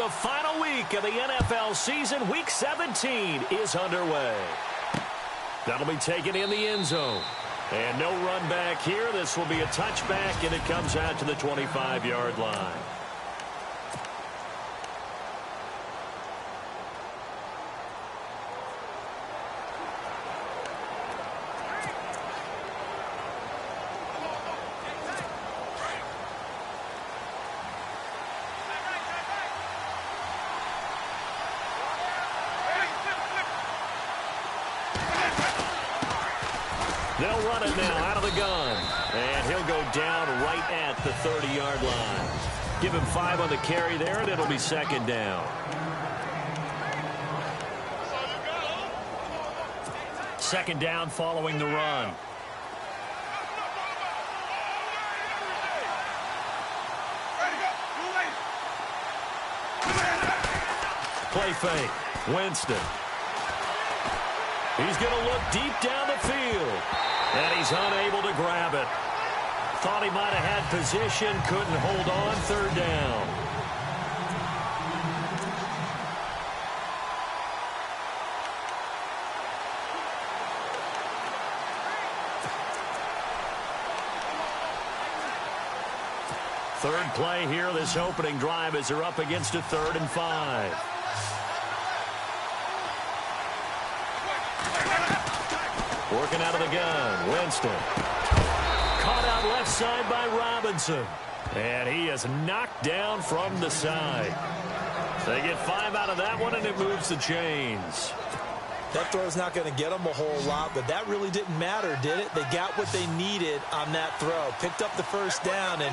The final week of the NFL season, Week 17, is underway. That'll be taken in the end zone. And no run back here. This will be a touchback, and it comes out to the 25-yard line. They'll run it now out of the gun. And he'll go down right at the 30-yard line. Give him 5 on the carry there, and it'll be second down. Second down following the run. Play fake. Winston. He's going to look deep down the field. And he's unable to grab it. Thought he might have had position. Couldn't hold on. Third down. Third play here, this opening drive, as they're up against a 3rd and 5. Working out of the gun, Winston. Caught out left side by Robinson. And he is knocked down from the side. They get 5 out of that one, and it moves the chains. That throw's not going to get them a whole lot, but that really didn't matter, did it? They got what they needed on that throw. Picked up the first down, and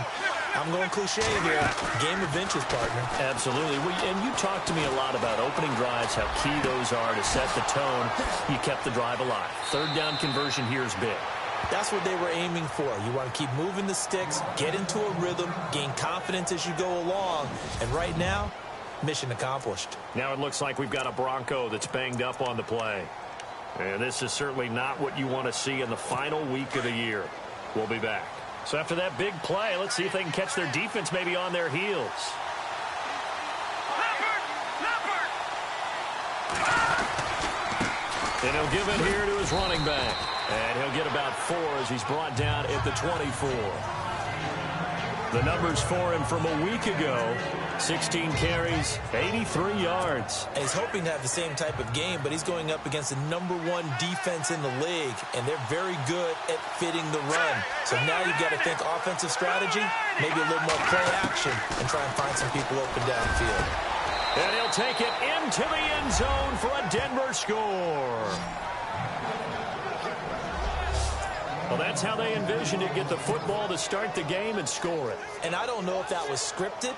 I'm going cliche here. Game of inches, partner. Absolutely. And you talked to me a lot about opening drives, how key those are to set the tone. You kept the drive alive. Third down conversion here is big. That's what they were aiming for. You want to keep moving the sticks, get into a rhythm, gain confidence as you go along. And right now, mission accomplished. Now it looks like we've got a Bronco that's banged up on the play. And this is certainly not what you want to see in the final week of the year. We'll be back. So after that big play, let's see if they can catch their defense maybe on their heels. And he'll give it here to his running back. And he'll get about 4 as he's brought down at the 24. The numbers for him from a week ago: 16 carries, 83 yards. He's hoping to have the same type of game, but he's going up against the #1 defense in the league, and they're very good at fitting the run. So now you've got to think offensive strategy, maybe a little more play action, and try and find some people open downfield. And he'll take it into the end zone for a Denver score. Well, that's how they envisioned it. Get the football to start the game and score it. And I don't know if that was scripted.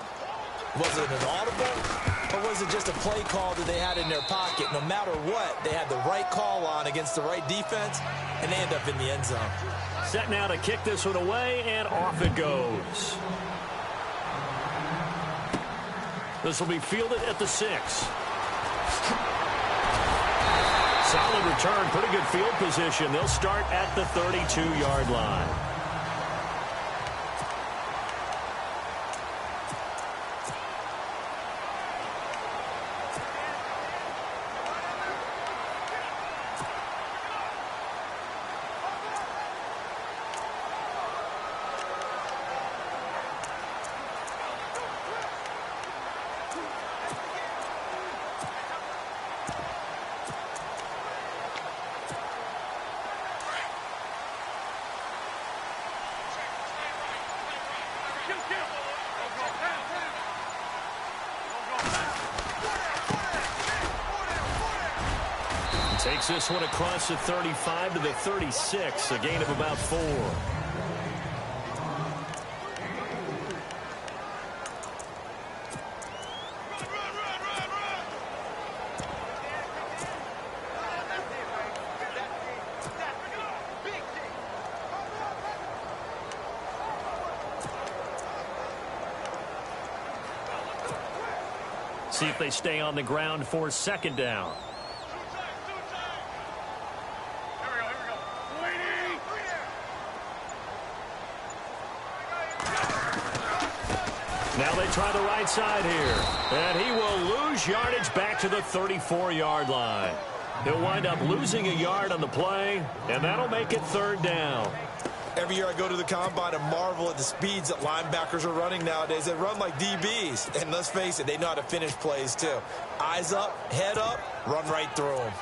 Was it an audible? Or was it just a play call that they had in their pocket? No matter what, they had the right call on against the right defense, and they end up in the end zone. Set now to kick this one away, and off it goes. This will be fielded at the 6. Solid return, pretty good field position. They'll start at the 32-yard line. Takes this one across the 35 to the 36, a gain of about 4. See if they stay on the ground for second down. Now they try the right side here. And he will lose yardage back to the 34-yard line. He'll wind up losing a yard on the play, and that'll make it 3rd down. Every year I go to the combine and marvel at the speeds that linebackers are running nowadays. They run like DBs. And let's face it, they know how to finish plays too. Eyes up, head up, run right through them.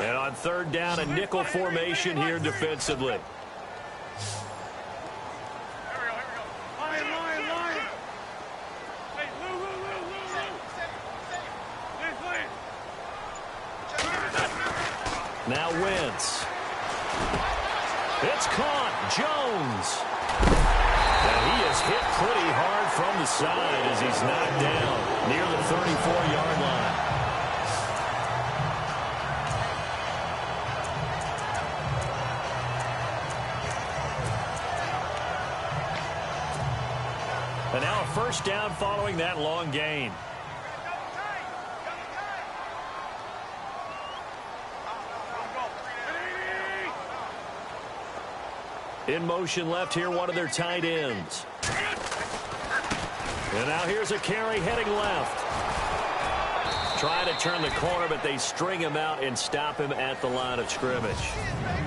And on 3rd down, a nickel formation here defensively. Now Wentz. It's caught. Jones. And he is hit pretty hard from the side as he's knocked down near the 34-yard line. And now a 1st down following that long gain. In motion left here, one of their tight ends. And now here's a carry heading left. Trying to turn the corner, but they string him out and stop him at the line of scrimmage.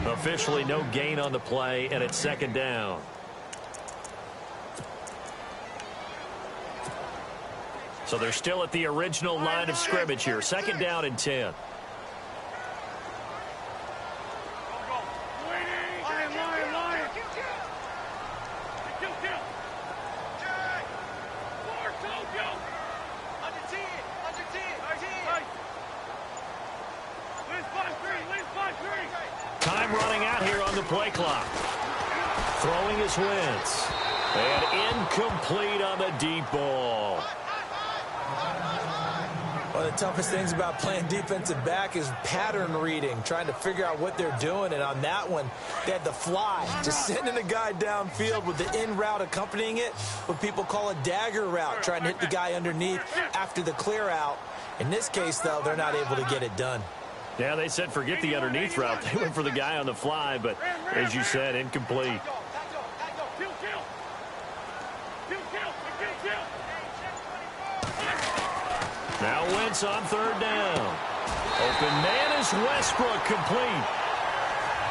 Officially no gain on the play, and it's 2nd down. So they're still at the original line of scrimmage here. 2nd down and 10. Time running out here on the play clock. Throwing his Wentz. And incomplete on the deep ball. One of the toughest things about playing defensive back is pattern reading, trying to figure out what they're doing. And on that one, they had the fly, just sending a guy downfield with the in route accompanying it, what people call a dagger route, trying to hit the guy underneath after the clear out. In this case, though, they're not able to get it done. Yeah, they said forget the underneath route. They went for the guy on the fly, but as you said, incomplete. Now Wentz on 3rd down. Open man is Westbrook, complete.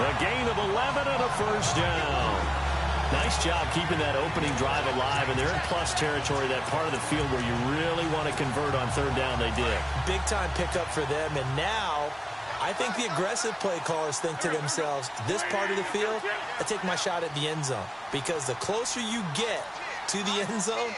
A gain of 11 and a 1st down. Nice job keeping that opening drive alive, and they're in plus territory, that part of the field where you really want to convert on 3rd down. They did. Big-time pickup for them, and now I think the aggressive play callers think to themselves, this part of the field, I take my shot at the end zone, because the closer you get to the end zone,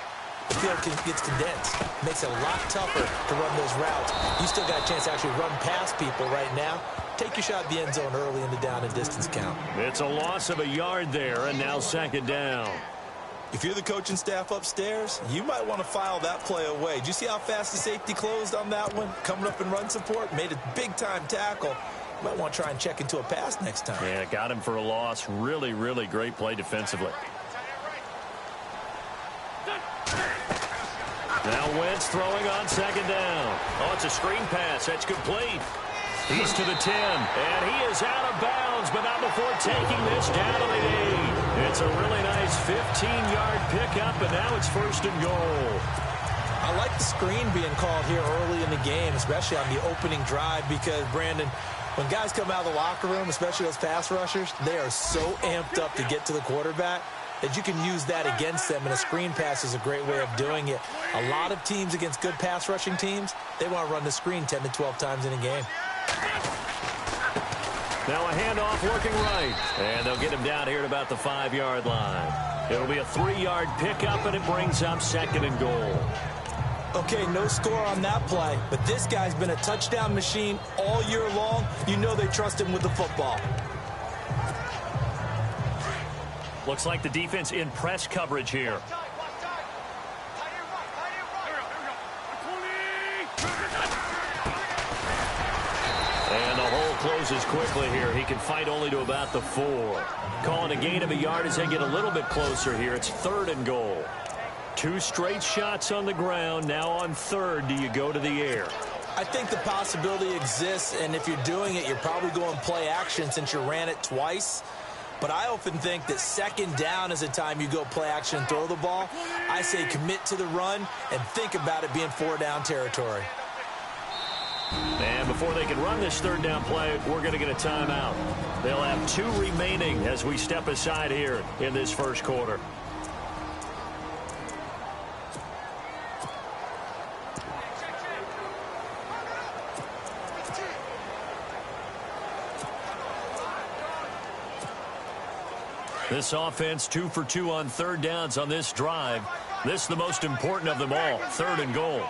the field gets condensed. Makes it a lot tougher to run those routes. You still got a chance to actually run past people right now. Take your shot at the end zone early in the down and distance count. It's a loss of a yard there, and now 2nd down. If you're the coaching staff upstairs, you might want to file that play away. Did you see how fast the safety closed on that one? Coming up in run support, made a big-time tackle. You might want to try and check into a pass next time. Yeah, got him for a loss. Really, really great play defensively. Now Wentz throwing on 2nd down. Oh, it's a screen pass. That's complete. He's to the 10, and he is out of bounds, but not before taking this down to the 8. It's a really nice 15-yard pickup, and now it's 1st and goal. I like the screen being called here early in the game, especially on the opening drive, because, Brandon, when guys come out of the locker room, especially those pass rushers, they are so amped up to get to the quarterback that you can use that against them, and a screen pass is a great way of doing it. A lot of teams against good pass rushing teams, they want to run the screen 10 to 12 times in a game. Now a handoff working right, and they'll get him down here at about the 5-yard line. It'll be a 3-yard pickup, and it brings up 2nd and goal. Okay, no score on that play, but this guy's been a touchdown machine all year long. You know they trust him with the football. Looks like the defense in press coverage here. And the hole closes quickly here. He can fight only to about the 4. Calling a gain of a yard as they get a little bit closer here. It's 3rd and goal. 2 straight shots on the ground. Now on 3rd, do you go to the air? I think the possibility exists, and if you're doing it, you're probably going play action since you ran it twice. But I often think that second down is a time you go play action and throw the ball. I say commit to the run and think about it being 4-down territory. And before they can run this third down play, we're going to get a timeout. They'll have 2 remaining as we step aside here in this first quarter. This offense 2 for 2 on third downs on this drive. This is the most important of them all, 3rd and goal.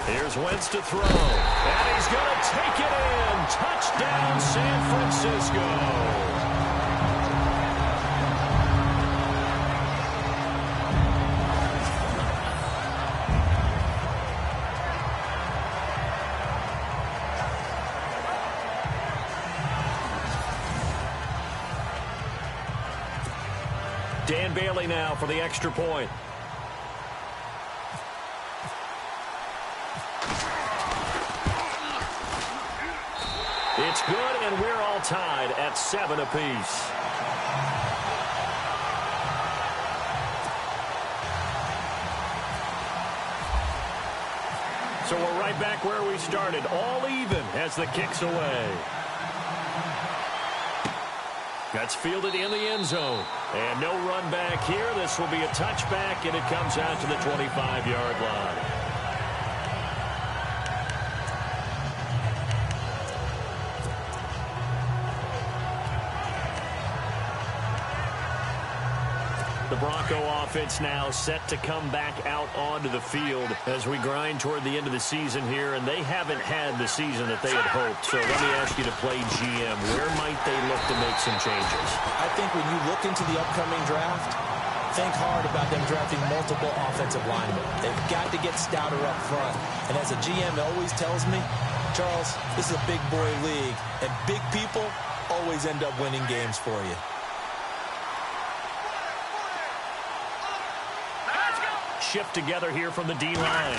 Here's Wentz to throw, and he's going to take it in. Touchdown, San Francisco. Dan Bailey now for the extra point. It's good, and we're all tied at 7 apiece. So we're right back where we started, all even as the kick's away. That's fielded in the end zone. And no run back here. This will be a touchback, and it comes out to the 25-yard line. The Bronco offense now set to come back out onto the field as we grind toward the end of the season here, and they haven't had the season that they had hoped. So let me ask you to play GM. Where might they look to make some changes? I think when you look into the upcoming draft, think hard about them drafting multiple offensive linemen. They've got to get stouter up front. And as a GM always tells me, Charles, this is a big boy league, and big people always end up winning games for you. Shift together here from the D-line.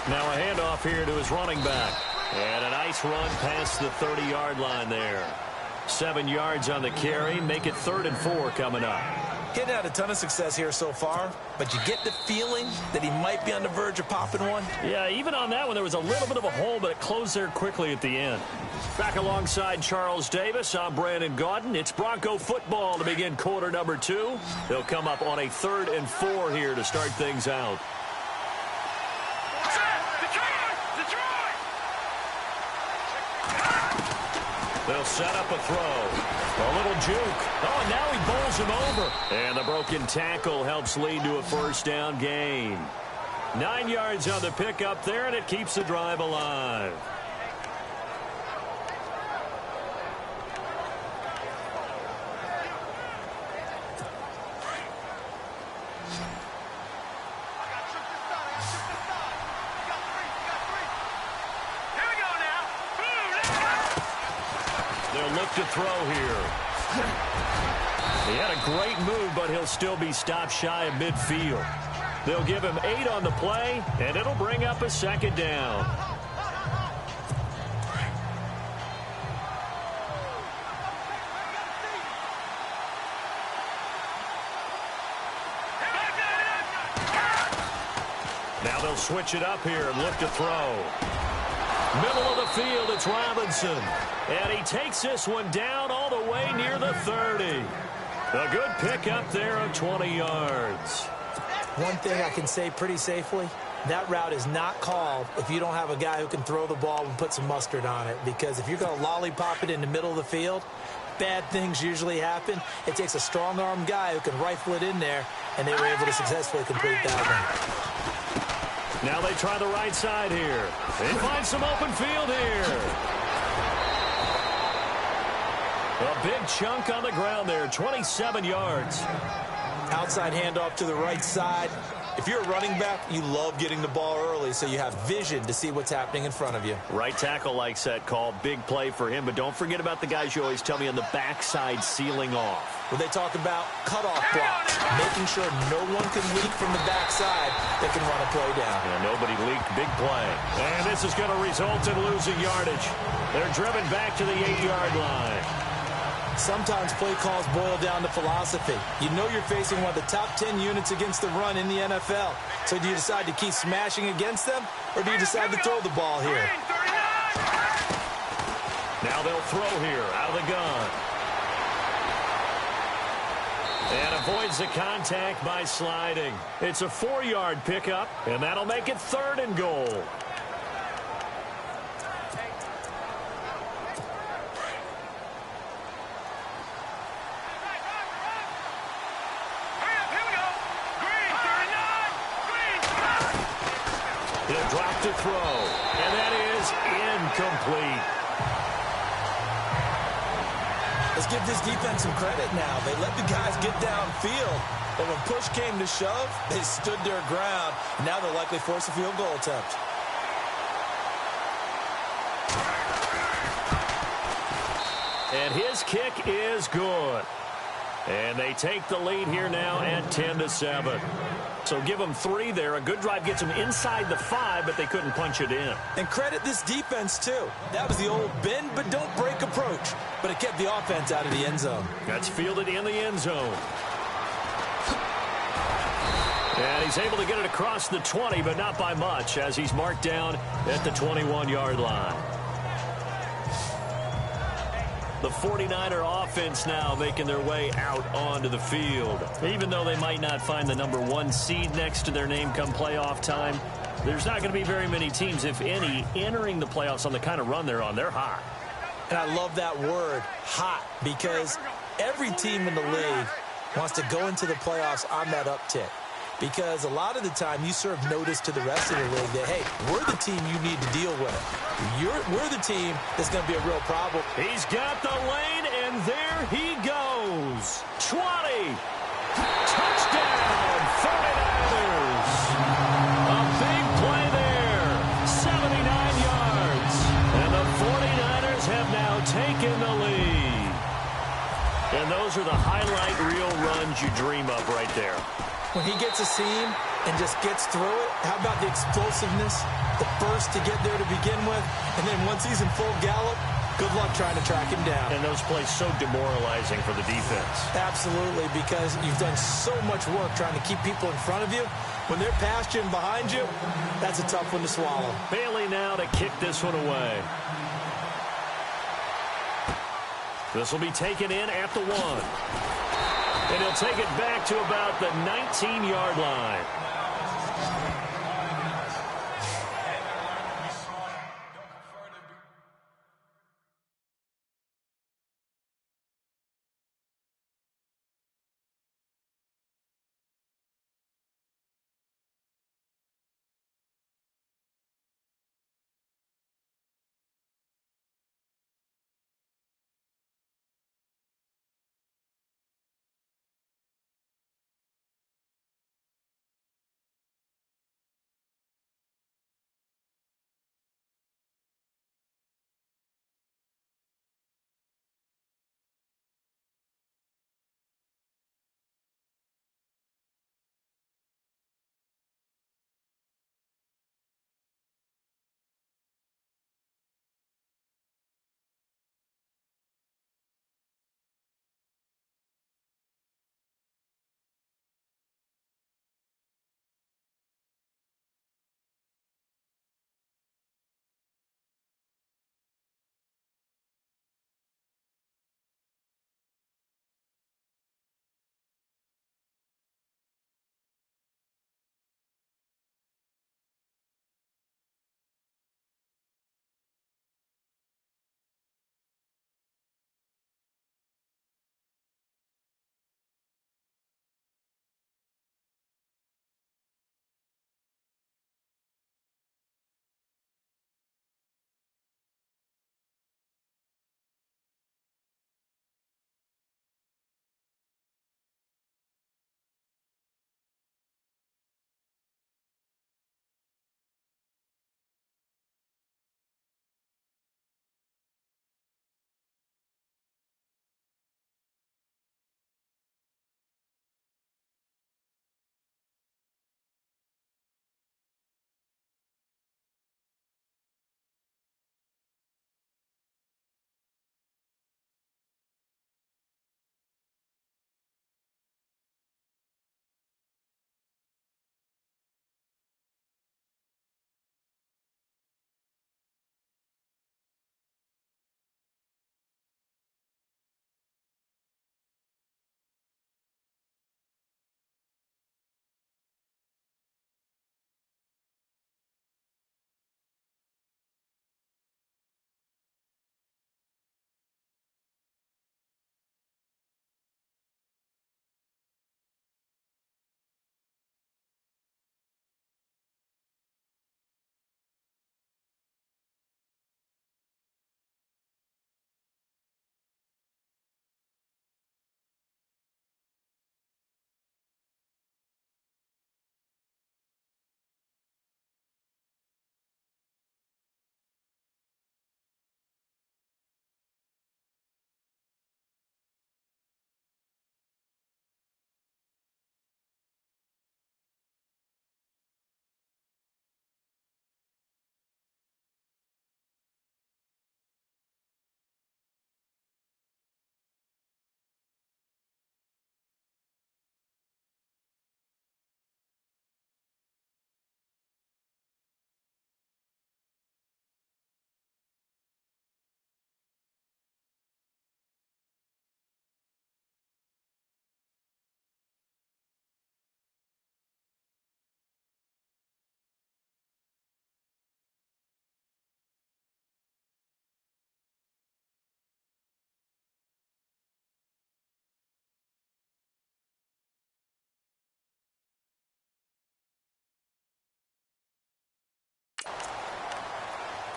Now a handoff here to his running back. And a nice run past the 30-yard line there. 7 yards on the carry. Make it 3rd and 4 coming up. Getting had a ton of success here so far, but you get the feeling that he might be on the verge of popping one. Yeah, even on that one, there was a little bit of a hole, but it closed there quickly at the end. Back alongside Charles Davis, I'm Brandon Gaudin. It's Bronco football to begin quarter number 2. They'll come up on a 3rd and 4 here to start things out. They'll set up a throw. A little juke. Oh, and now he bowls him over. And the broken tackle helps lead to a first down gain. 9 yards on the pickup there, and it keeps the drive alive. Look to throw here. He had a great move, but he'll still be stopped shy of midfield. They'll give him 8 on the play, and it'll bring up a 2nd down. Now they'll switch it up here and look to throw. Middle of the field, it's Robinson. And he takes this one down all the way near the 30. A good pickup there of 20 yards. One thing I can say pretty safely, that route is not called if you don't have a guy who can throw the ball and put some mustard on it. Because if you're going to lollipop it in the middle of the field, bad things usually happen. It takes a strong-arm guy who can rifle it in there, and they were able to successfully complete that one. Now they try the right side here. They find some open field here. A big chunk on the ground there, 27 yards. Outside handoff to the right side. If you're a running back, you love getting the ball early so you have vision to see what's happening in front of you. Right tackle likes that call. Big play for him, but don't forget about the guys you always tell me on the backside sealing off. When they talk about cutoff blocks, making sure no one can leak from the backside that can run a play down. And nobody leaked. Big play. And this is going to result in losing yardage. They're driven back to the 8-yard line. Sometimes play calls boil down to philosophy. You know you're facing one of the top 10 units against the run in the NFL. So do you decide to keep smashing against them, or do you decide to throw the ball here? Now they'll throw here out of the gun. And avoids the contact by sliding. It's a 4-yard pickup, and that'll make it 3rd and goal. He'll drop to throw, and that is incomplete. Let's give this defense some credit now. They let the guys get downfield, but when push came to shove, they stood their ground. Now they'll likely force a field goal attempt. And his kick is good. And they take the lead here now at 10-7. So give them 3 there. A good drive gets them inside the 5, but they couldn't punch it in. And credit this defense, too. That was the old bend but don't break approach, but it kept the offense out of the end zone. That's fielded in the end zone. And he's able to get it across the 20, but not by much, as he's marked down at the 21-yard line. The 49er offense now making their way out onto the field. Even though they might not find the number 1 seed next to their name come playoff time, there's not going to be very many teams, if any, entering the playoffs on the kind of run they're on. They're hot. And I love that word, hot, because every team in the league wants to go into the playoffs on that uptick. Because a lot of the time you serve notice to the rest of the league that, hey, we're the team you need to deal with. We're the team that's going to be a real problem. He's got the lane, and there he goes. 20. Touchdown, 49ers. A big play there. 79 yards. And the 49ers have now taken the lead. And those are the highlight reel runs you dream of right there. When he gets a seam and just gets through it, how about the explosiveness, the burst to get there to begin with, and then once he's in full gallop, good luck trying to track him down. And those plays so demoralizing for the defense. Absolutely, because you've done so much work trying to keep people in front of you. When they're past you and behind you, that's a tough one to swallow. Bailey now to kick this one away. This will be taken in at the 1. And he'll take it back to about the 19-yard line.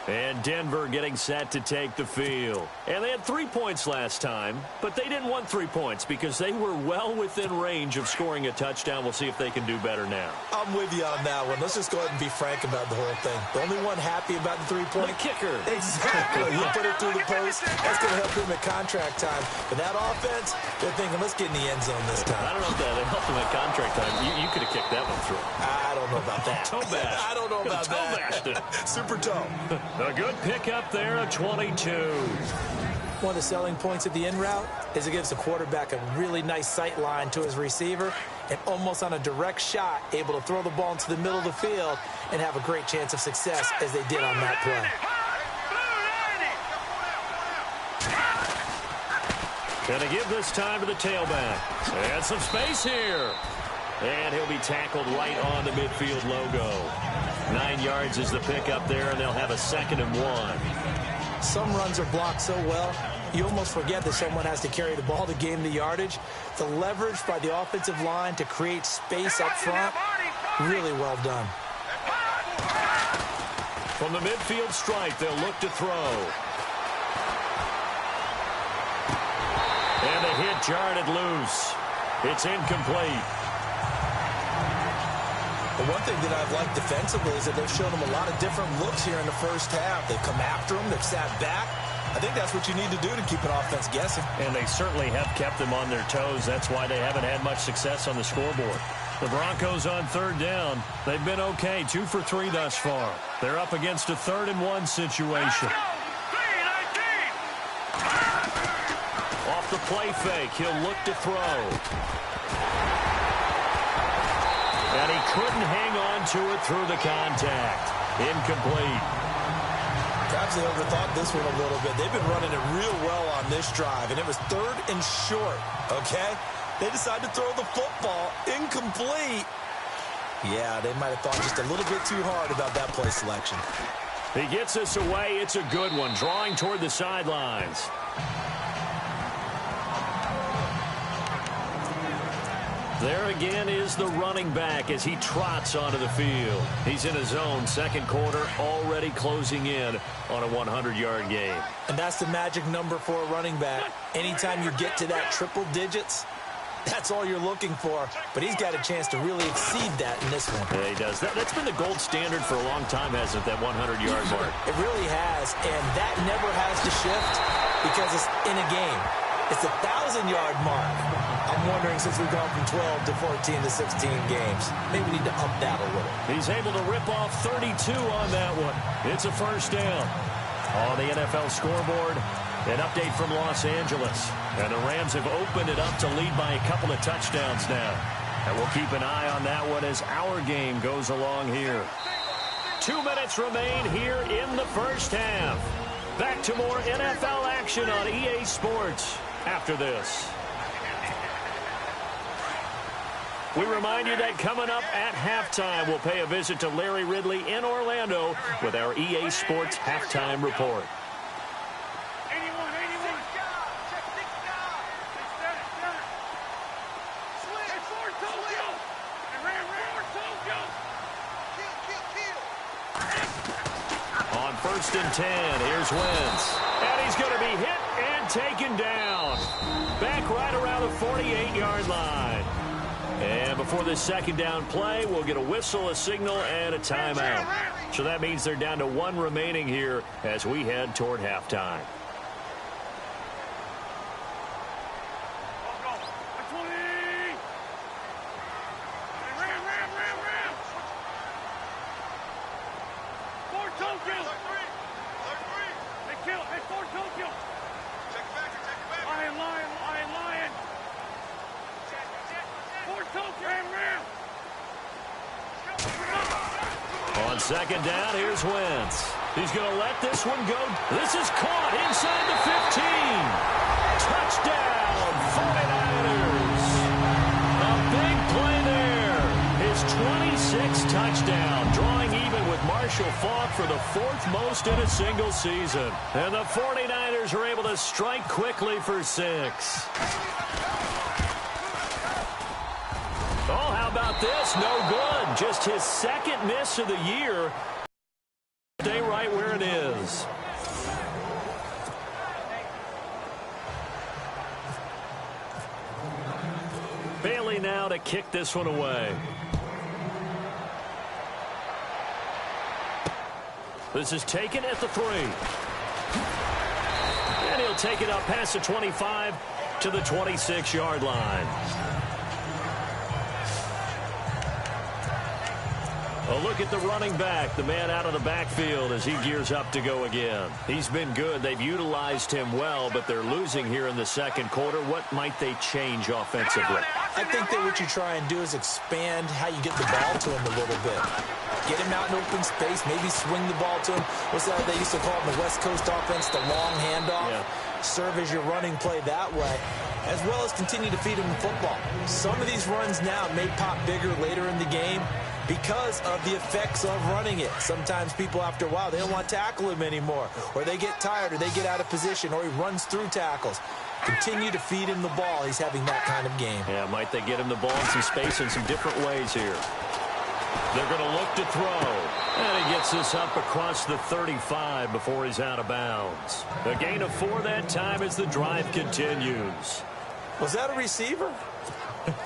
And Denver getting set to take the field. And they had 3 points last time, but they didn't want 3 points because they were well within range of scoring a touchdown. We'll see if they can do better now. I'm with you on that one. Let's just go ahead and be frank about the whole thing. The only one happy about the 3-point? The kicker. Exactly. He put it through the post. That's going to help him at contract time. But that offense, they're thinking, let's get in the end zone this time. I don't know if that helped him at contract time. You could have kicked that one through. I don't know about that. Toe bash. I don't know about toe that. Bashed it. Super toe. A good pickup there of 22. One of the selling points of the in route is it gives the quarterback a really nice sight line to his receiver and almost on a direct shot able to throw the ball into the middle of the field and have a great chance of success as they did on that play. Gonna give this time to the tailback. And some space here. And he'll be tackled right on the midfield logo. 9 yards is the pickup there, and they'll have a 2nd and 1. Some runs are blocked so well, you almost forget that someone has to carry the ball to gain the yardage. The leverage by the offensive line to create space up front, really well done. From the midfield stripe, they'll look to throw. And the hit jarred it loose. It's incomplete. The one thing that I've liked defensively is that they've shown him a lot of different looks here in the first half. They've come after him. They've sat back. I think that's what you need to do to keep an offense guessing. And they certainly have kept them on their toes. That's why they haven't had much success on the scoreboard. The Broncos on 3rd down. They've been okay, 2 for 3 thus far. They're up against a 3rd and 1 situation. Off the play fake, he'll look to throw. And he couldn't hang on to it through the contact. Incomplete. Perhaps they overthought this one a little bit. They've been running it real well on this drive, and it was 3rd and short, okay? They decided to throw the football. Incomplete. Yeah, they might have thought just a little bit too hard about that play selection. He gets this away. It's a good one, drawing toward the sidelines. There again is the running back as he trots onto the field. He's in his own 2nd quarter, already closing in on a 100-yard game. And that's the magic number for a running back. Anytime you get to that triple digits, that's all you're looking for. But he's got a chance to really exceed that in this one. Yeah, he does. That's been the gold standard for a long time, hasn't it, that 100-yard mark? It really has, and that never has to shift because it's in a game. It's a 1,000-yard mark. I'm wondering, since we've gone from 12 to 14 to 16 games, maybe we need to up that a little. He's able to rip off 32 on that one. It's a 1st down. On the NFL scoreboard, an update from Los Angeles. And the Rams have opened it up to lead by a couple of touchdowns now. And we'll keep an eye on that one as our game goes along here. 2 minutes remain here in the first half. Back to more NFL action on EA Sports after this. We remind you that coming up at halftime, we'll pay a visit to Larry Ridley in Orlando with our EA Sports Halftime Report. On 1st and 10, here's Wentz. And he's going to be hit and taken down. Back right around the 48-yard line. And before this 2nd down play, we'll get a whistle, a signal, and a timeout. So that means they're down to 1 remaining here as we head toward halftime. On 2nd down, here's Wentz. He's going to let this one go. This is caught inside the 15. Touchdown, 49ers. A big play there. His 26th touchdown, drawing even with Marshall Faulk for the 4th most in a single season. And the 49ers are able to strike quickly for 6. Oh, how about this? No good. Just his 2nd miss of the year. Stay right where it is. Bailey now to kick this one away. This is taken at the 3. And he'll take it up past the 25 to the 26-yard line. A look at the running back, the man out of the backfield as he gears up to go again. He's been good. They've utilized him well, but they're losing here in the second quarter. What might they change offensively? I think that what you try and do is expand how you get the ball to him a little bit. Get him out in open space, maybe swing the ball to him. What's that they used to call it in the West Coast offense, the long handoff? Yeah. Serve as your running play that way, as well as continue to feed him the football. Some of these runs now may pop bigger later in the game because of the effects of running it. Sometimes people, after a while, they don't want to tackle him anymore, or they get tired, or they get out of position, or he runs through tackles. Continue to feed him the ball. He's having that kind of game. Yeah, might they get him the ball in some space in some different ways here. They're going to look to throw. And he gets this up across the 35 before he's out of bounds. A gain of 4 that time as the drive continues. Was that a receiver?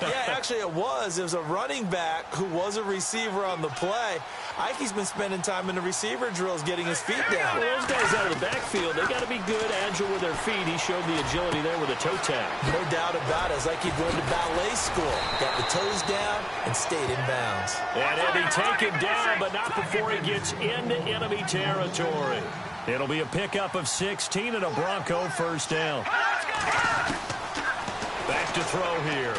Yeah, actually it was. It was a running back who was a receiver on the play. Ike's been spending time in the receiver drills getting his feet down. Well, those guys out of the backfield, they got to be good, agile with their feet. He showed the agility there with a toe tap. No doubt about it. It's like he going to ballet school. Got the toes down and stayed in bounds. And he'll be taken down, but not before he gets into enemy territory. It'll be a pickup of 16 and a Bronco first down. Back to throw here.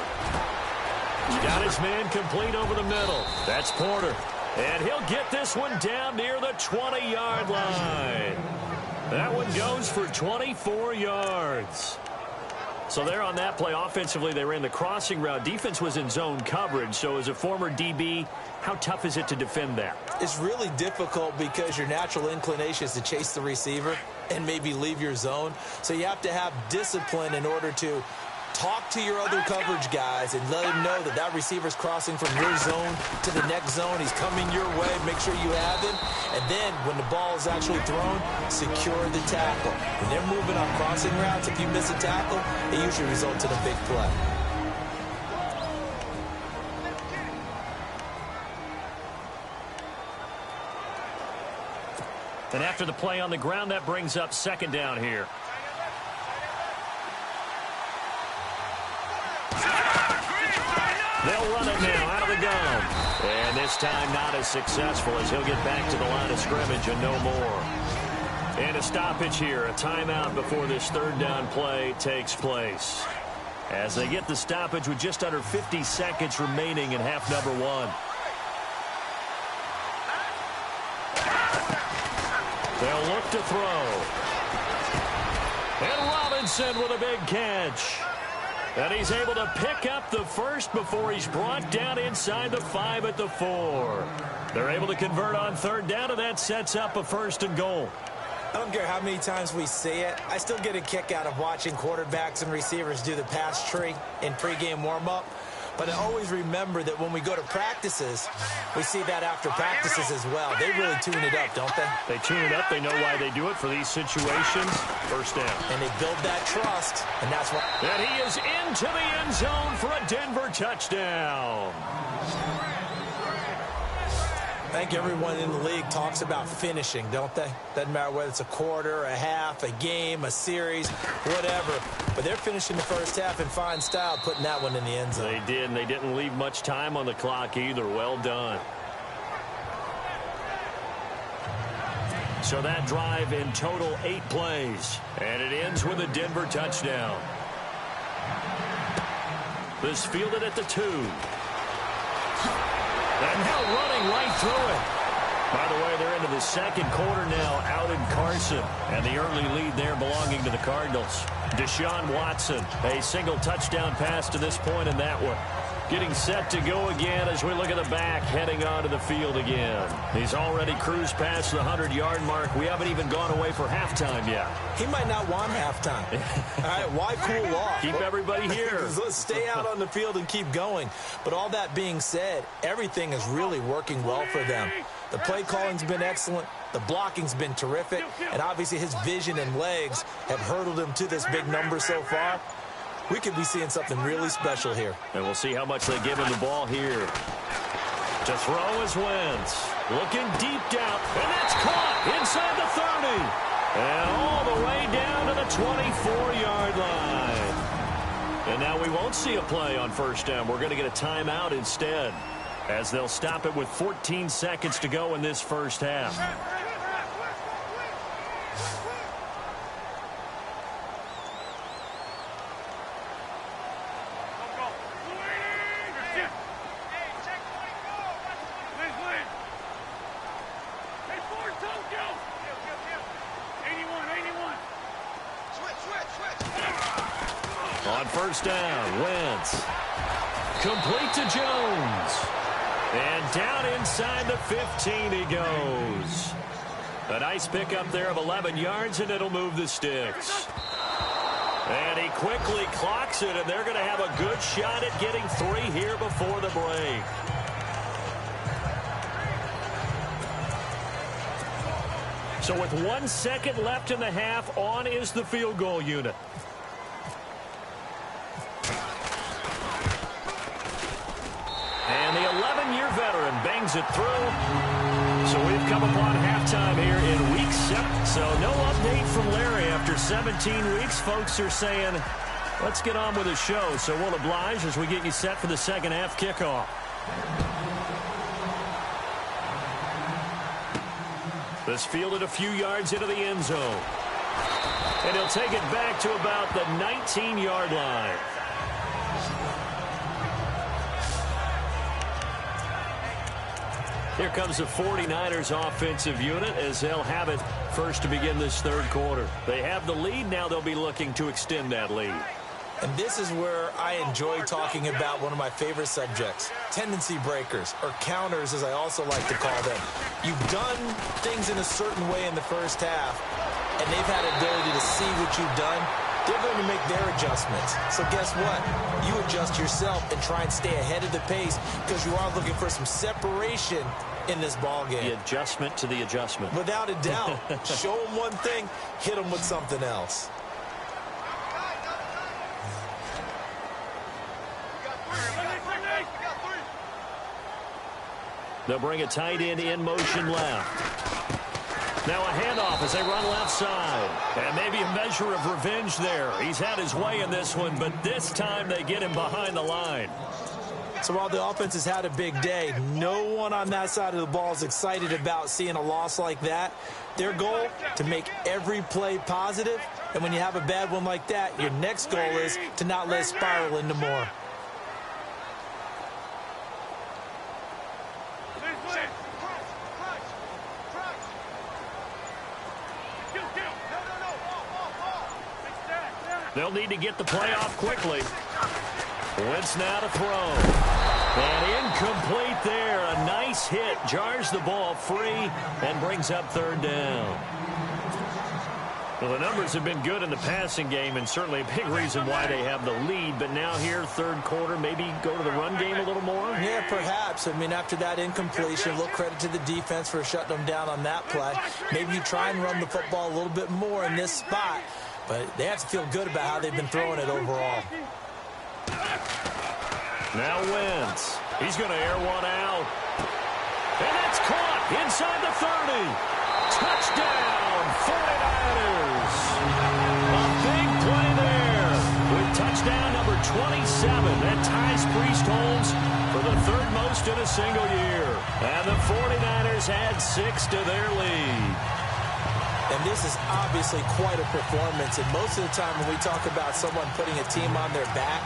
He's got his man complete over the middle. That's Porter. And he'll get this one down near the 20-yard line. That one goes for 24 yards. So there on that play, offensively, they ran the crossing route. Defense was in zone coverage. So as a former DB, how tough is it to defend that? It's really difficult because your natural inclination is to chase the receiver and maybe leave your zone. So you have to have discipline in order to talk to your other coverage guys and let him know that that receiver's crossing from your zone to the next zone. He's coming your way. Make sure you have him. And then when the ball is actually thrown, secure the tackle. When they're moving on crossing routes, if you miss a tackle, it usually results in a big play. And after the play on the ground, that brings up second down here. They'll run it now out of the gun. And this time not as successful as he'll get back to the line of scrimmage and no more. And a stoppage here, a timeout before this third down play takes place. As they get the stoppage with just under 50 seconds remaining in half number 1. They'll look to throw. And Robinson with a big catch. And he's able to pick up the first before he's brought down inside the 5 at the 4. They're able to convert on third down, and that sets up a 1st and goal. I don't care how many times we say it. I still get a kick out of watching quarterbacks and receivers do the pass tree in pregame warm-up. But I always remember that when we go to practices, we see that after practices as well. They really tune it up, don't they? They tune it up. They know why they do it for these situations. First down. And they build that trust, and that's why. And he is into the end zone for a Denver touchdown. I think everyone in the league talks about finishing, don't they? Doesn't matter whether it's a quarter, a half, a game, a series, whatever. But they're finishing the first half in fine style, putting that one in the end zone. They did, and they didn't leave much time on the clock either. Well done. So that drive in total 8 plays. And it ends with a Denver touchdown. This fielded at the 2. And now running right through it. By the way, they're into the second quarter now out in Carson. And the early lead there belonging to the Cardinals. Deshaun Watson, a single touchdown pass to this point in that one. Getting set to go again as we look at the back, heading onto the field again. He's already cruised past the 100-yard mark. We haven't even gone away for halftime yet. He might not want halftime. All right, why cool off? Keep everybody here. Let's stay out on the field and keep going. But all that being said, everything is really working well for them. The play calling's been excellent. The blocking's been terrific. And obviously his vision and legs have hurdled him to this big number so far. We could be seeing something really special here. And we'll see how much they give him the ball here. To throw is Wentz. Looking deep down. And that's caught inside the 30. And all the way down to the 24-yard line. And now we won't see a play on first down. We're going to get a timeout instead, as they'll stop it with 14 seconds to go in this first half. On first down, Wentz. Complete to Jones. And down inside the 15 he goes. A nice pickup there of 11 yards, and it'll move the sticks. And he quickly clocks it, and they're going to have a good shot at getting 3 here before the break. So with 1 second left in the half, on is the field goal unit. And the 11-year veteran bangs it through. So we've come upon halftime here in week 7. So no update from Larry after 17 weeks. Folks are saying, let's get on with the show. So we'll oblige as we get you set for the second half kickoff. This fielded a few yards into the end zone. And he'll take it back to about the 19-yard line. Here comes the 49ers offensive unit as they'll have it first to begin this third quarter. They have the lead. Now they'll be looking to extend that lead. And this is where I enjoy talking about one of my favorite subjects, tendency breakers, or counters as I also like to call them. You've done things in a certain way in the first half, and they've had the ability to see what you've done. They're going to make their adjustments. So guess what? You adjust yourself and try and stay ahead of the pace because you are looking for some separation in this ball game. The adjustment to the adjustment. Without a doubt. Show them one thing, hit them with something else. They'll bring a tight end in motion left. Now a handoff as they run left side. And maybe a measure of revenge there. He's had his way in this one, but this time they get him behind the line. So while the offense has had a big day, no one on that side of the ball is excited about seeing a loss like that. Their goal, to make every play positive. And when you have a bad one like that, your next goal is to not let it spiral into more. They'll need to get the play off quickly. Wentz now to throw. And incomplete there. A nice hit. Jars the ball free and brings up third down. Well, the numbers have been good in the passing game and certainly a big reason why they have the lead. But now here, third quarter, maybe go to the run game a little more? Yeah, perhaps. I mean, after that incompletion, a little credit to the defense for shutting them down on that play. Maybe you try and run the football a little bit more in this spot. But they have to feel good about how they've been throwing it overall. Now Wentz. He's going to air one out. And that's caught inside the 30. Touchdown, 49ers. A big play there with touchdown number 27. That ties Priest Holmes for the third most in a single year. And the 49ers add 6 to their lead. And this is obviously quite a performance. And most of the time when we talk about someone putting a team on their back,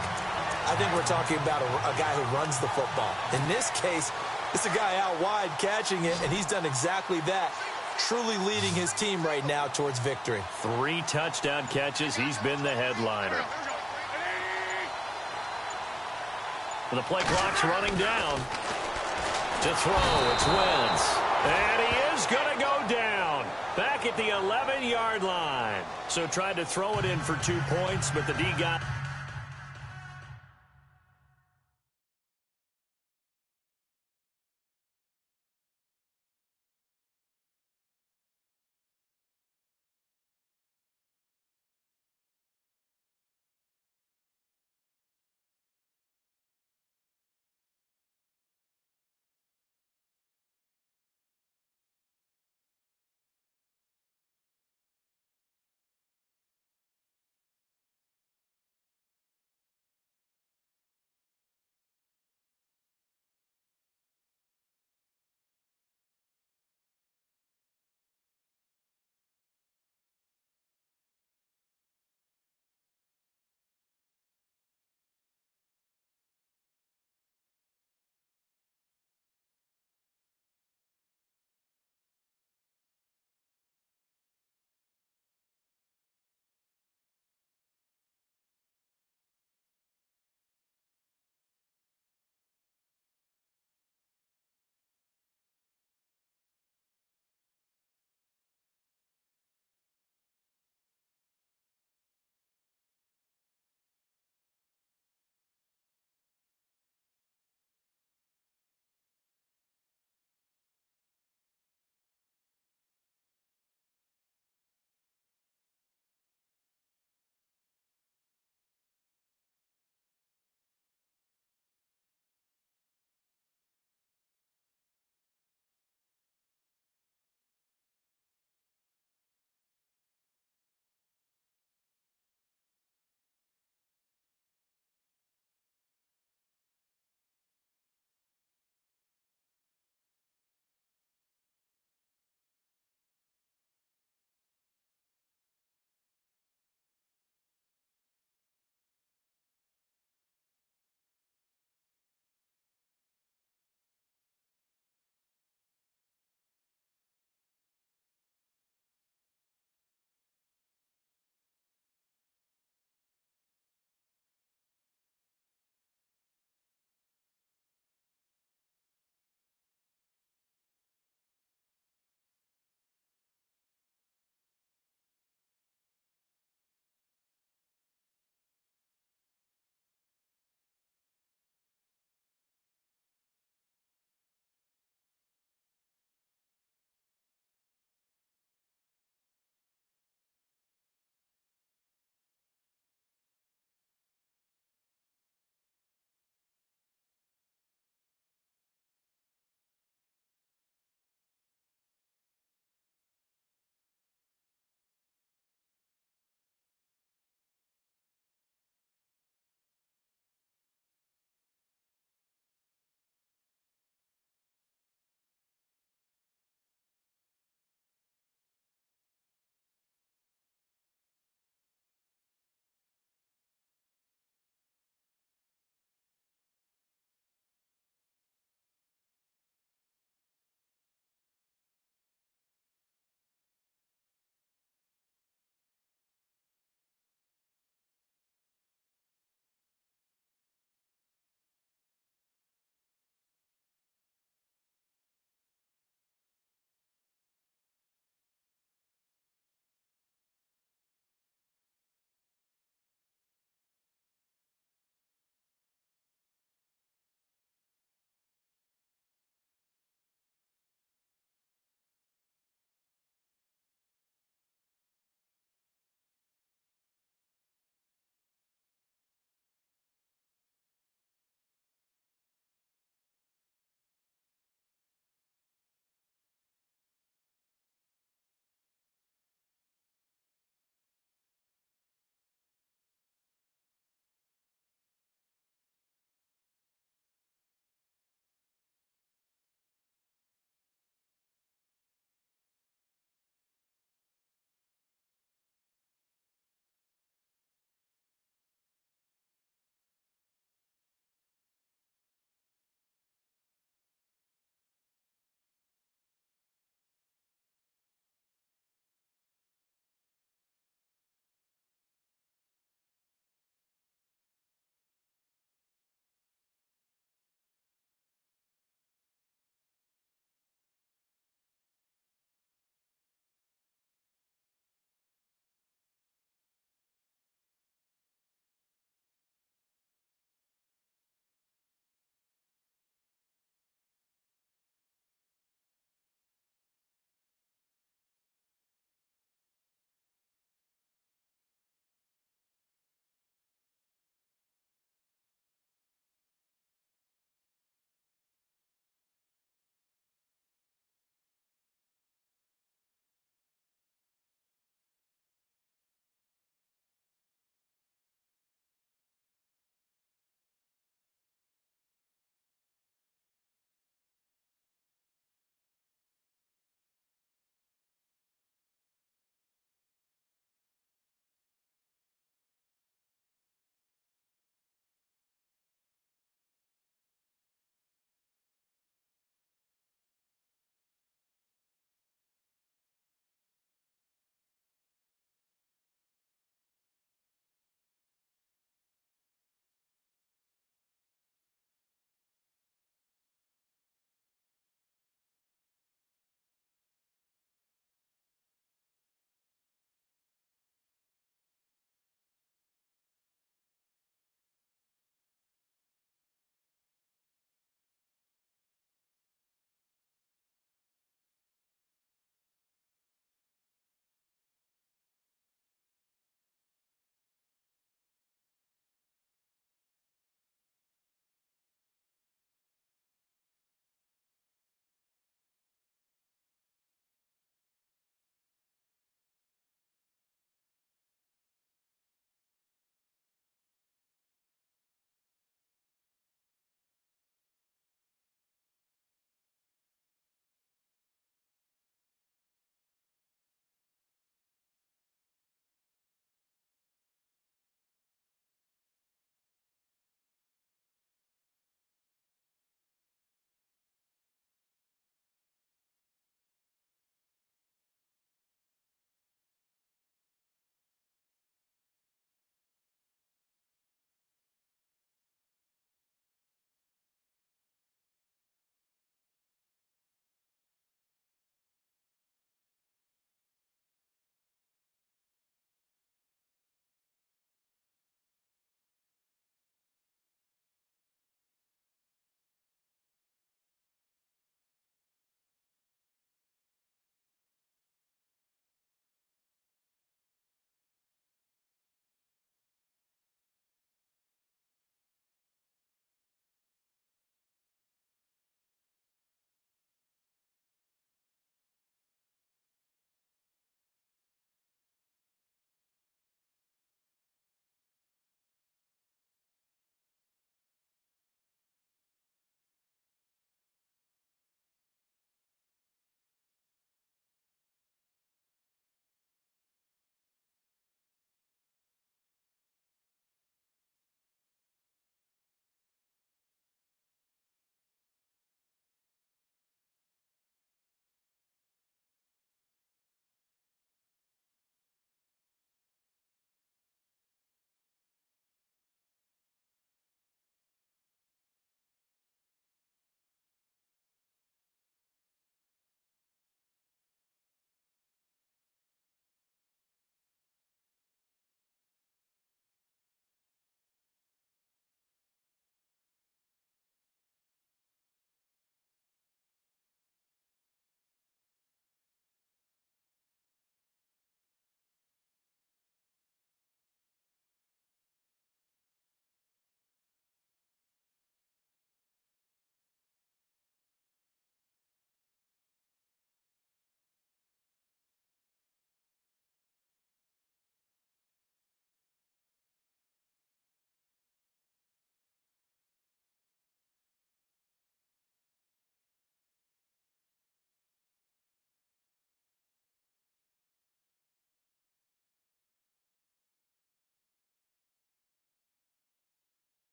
I think we're talking about a guy who runs the football. In this case, it's a guy out wide catching it, and he's done exactly that, truly leading his team right now towards victory. 3 touchdown catches. He's been the headliner. The play clock's running down. To throw, it's Wentz. And he is going to go down. Back at the 11-yard line. So tried to throw it in for 2 points, but the D got